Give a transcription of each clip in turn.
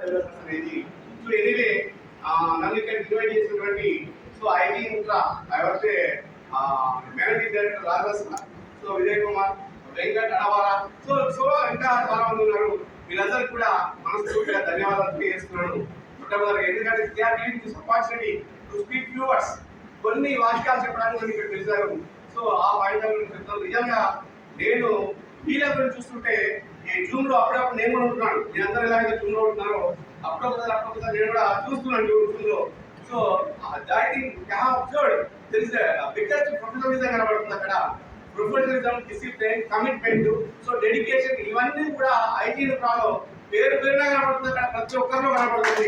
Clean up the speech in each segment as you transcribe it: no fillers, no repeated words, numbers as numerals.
Development అనేది. So anyway నన్ను ఇక్కడ ఇన్వైట్ చేసినటువంటి సో ఐటీ ఇన్ఫ్రా ఎవరైతే managing director Rajasthan, so Vijay Kumar, Venkat Adavara, so so ఇంకా చాలా మంది ఉన్నారు. వీళ్ళందరికీ కూడా మనస్ఫూర్తిగా ధన్యవాదాలు తెలియజేస్తున్నాను. మొట్టమొదటిగా ఎందుకంటే they are giving this opportunity to speak few words. కొన్ని వాక్యాలు చెప్పడానికి మనకి ఇక్కడ పిలిచారు. సో ఆ పాయింట్ చెప్తాను. నిజంగా నేను వీళ్ళని చూస్తుంటే ఈ జూమ్ లో అప్పుడప్పుడు నేను కూడా ఉంటున్నాను. మీ అందరూ ఎలాగైతే జూమ్ లో ఉంటున్నారో అప్పుడొకసారి నేను కూడా చూస్తున్నాను జూమ్ లో. సో బిగ్గెస్ట్ ప్రొఫెషనలిజం కనబడుతుంది అక్కడ. Professionalism, discipline, commitment, so dedication, ఇవన్నీ కూడా ఐటీ ఇన్ఫ్రాలో పేరు పేరుగా కనబడుతుంది అక్కడ. ప్రతి ఒక్కరిలో కనబడుతుంది.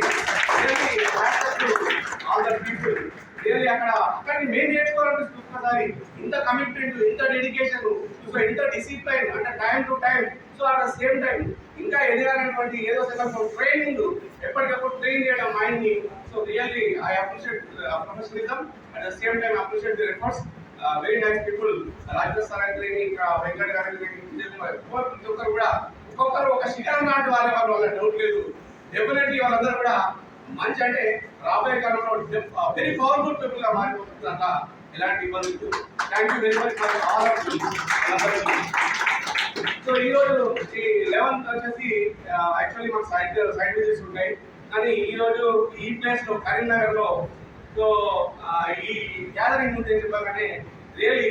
ఆల్ ద పీపుల్ రియల్లీ అక్కడ మేము నేర్చుకోవాలనిపిస్తుంది. ఒక్కసారి ఇంత కమిట్మెంట్, ఇంత డెడికేషన్, సో ఇంత డిసిప్లైన్, అంటే time to time, so at the same time ఇంకా ఎదగాలనేటువంటి ఏదో ట్రైనింగ్, ఎప్పటికప్పుడు ట్రైన్ చేయడం మైండ్ ని. So really I appreciate professionalism, at the same time appreciate the efforts. Very nice people. Rajesh sir అయితే ఇంకా వెంకట్ గారు, ప్రతి ఒక్కరు కూడా ఒక్కొక్కరు ఒక శిఖరం నాటి వాళ్ళ డౌట్ లేదు. డెఫినెట్లీ వాళ్ళందరూ కూడా మంచి, అంటే రాబోయే కాలంలో వెరీ పవర్ఫుల్ పీపుల్ గా మారిపోతుందంట. ఎలాంటి ఇబ్బందులు. Thank you very much for all of you. So ఈ రోజు ఈ 11th వచ్చేసి యాక్చువల్లీ మాకు సైడ్ విజిట్స్ ఉంటాయి. కానీ ఈ రోజు ఈ ప్లేస్ లో కరీంనగర్ లో సో ఈ గ్యాదరింగ్ ఉంది చెప్పగానే really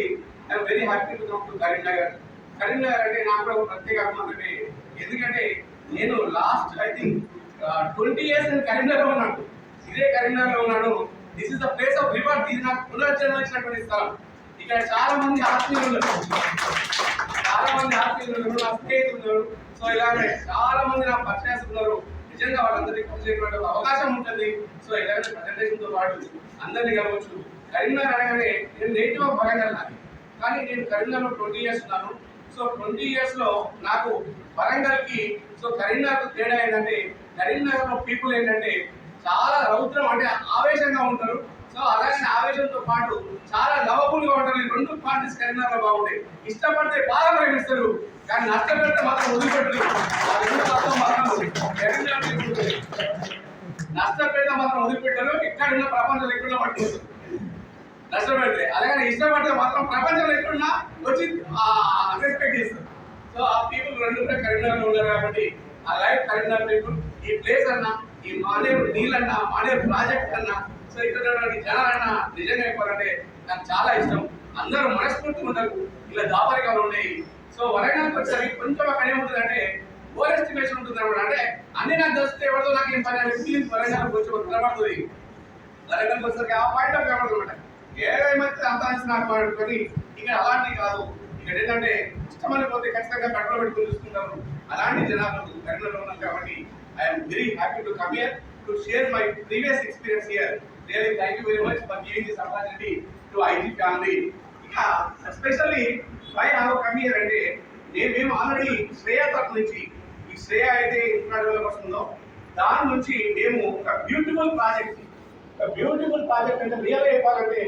I'm very happy to come to Karimnagar. Karimnagar అంటే నాకు కూడా ఒక ప్రత్యేక అభిమానం. ఎందుకంటే నేను లాస్ట్ ఐ థింక్ 20 years నేను కరీంనగర్ లో ఉన్నాను. ఇదే కరీంనగర్ లో ఉన్నాను. This is the place of reverse. ఇది నాకు పునర్జన్మ ఇచ్చినటువంటి స్థలం. ఇక్కడ చాలా మంది ఆత్మీయులు ఉన్నారు, నా స్నేహితులు ఉన్నారు. సో ఇలాగే చాలా మంది నా పరిచయాలు ఉన్నారు. నిజంగా వాళ్ళందరికీ కలిసేటువంటి అవకాశం ఉంటుంది. సో ఇలాగే ప్రజెంటేషన్ తో పాటు అందరినీ కలవచ్చు. కరీంనగర్ అనగానే నేను నేటివ్ ఆఫ్ వరంగల్ నాది, కానీ నేను కరీంనగర్లో 20 years ఉన్నాను. సో 20 years లో నాకు వరంగల్ కి సో కరీంనగర్ తేడా ఏంటంటే, కరీంనగర్ లో పీపుల్ ఏంటంటే చాలా రౌద్రం, అంటే ఆవేశంగా ఉంటారు. సో అలాగే ఆవేశంతో పాటు చాలా లవబుల్ గా ఉంటారు. ఈ రెండు పార్టీస్ కరీంనగర్ లో బాగుంటాయి. ఇష్టపడితే బాగా ప్రేమిస్తారు, కానీ నష్టపెడితే మాత్రం వదిలిపెట్టరు. ఆ రెండు నష్టపెడితే మాత్రం వదిలిపెట్టారు. ఇక్కడ ఉన్న ప్రపంచంలో ఎక్కడున్నా పట్టుకుంటారు నష్టపెడితే. అలాగే ఇష్టపడితే మాత్రం ప్రపంచంలో ఎక్కడున్నా వచ్చి రెస్పెక్ట్ చేస్తారు. సో ఆ పీపుల్ రెండు కూడా కరీంనగర్ లో ఉన్నారు. కాబట్టి ఆ లైఫ్ కరీంనగర్ పీపుల్, ఈ ప్లేస్ అన్నా, ఈ మానేరు నీళ్ళన్నా, మానేరు ప్రాజెక్ట్ అన్నా, సో ఇక్కడ జనాలన్నా నిజంగా చెప్పాలంటే నాకు చాలా ఇష్టం. అందరూ మనస్ఫూర్తిగా ఉంటారు. ఇలా దాపరికాలు ఉన్నాయి. సో వరంగల్కి వచ్చేసరికి కొంచెం అక్కడ ఏముంటుంది అంటే ఓవర్ ఎస్టిమేషన్ ఉంటుంది అనమాట. అంటే అన్ని నాకు తెలిస్తే ఎవరితో నాకు ఏం పని అనే ఫీలింగ్ వరంగల్కి వచ్చి కనబడుతుంది. వరంగల్కి వచ్చేసరికి ఆ పాయింట్ ఆఫ్ కనబడుతుంది అనమాట. ఏమైతే అంత నాకు మాట్లాడుకొని ఇక్కడ అలాంటివి కాదు. ఇక్కడ ఏంటంటే ఇష్టమని పోతే ఖచ్చితంగా కట్టలో పెట్టుకుని చూసుకుంటారు. అలాంటి జనాలు కరీంనగర్లో ఉన్నాం. కాబట్టి I'm very happy to come here to share my previous experience here. Really, thank you very much for giving this opportunity to IT family. Especially why I have come here అంటే మేము ఆల్రెడీ శ్రేయ తరఫు నుంచి, ఈ శ్రేయ అయితే infra developers ఉందో దాని నుంచి మేము ఒక బ్యూటిఫుల్ ప్రాజెక్ట్ అంటే రియల్ చెప్పాలంటే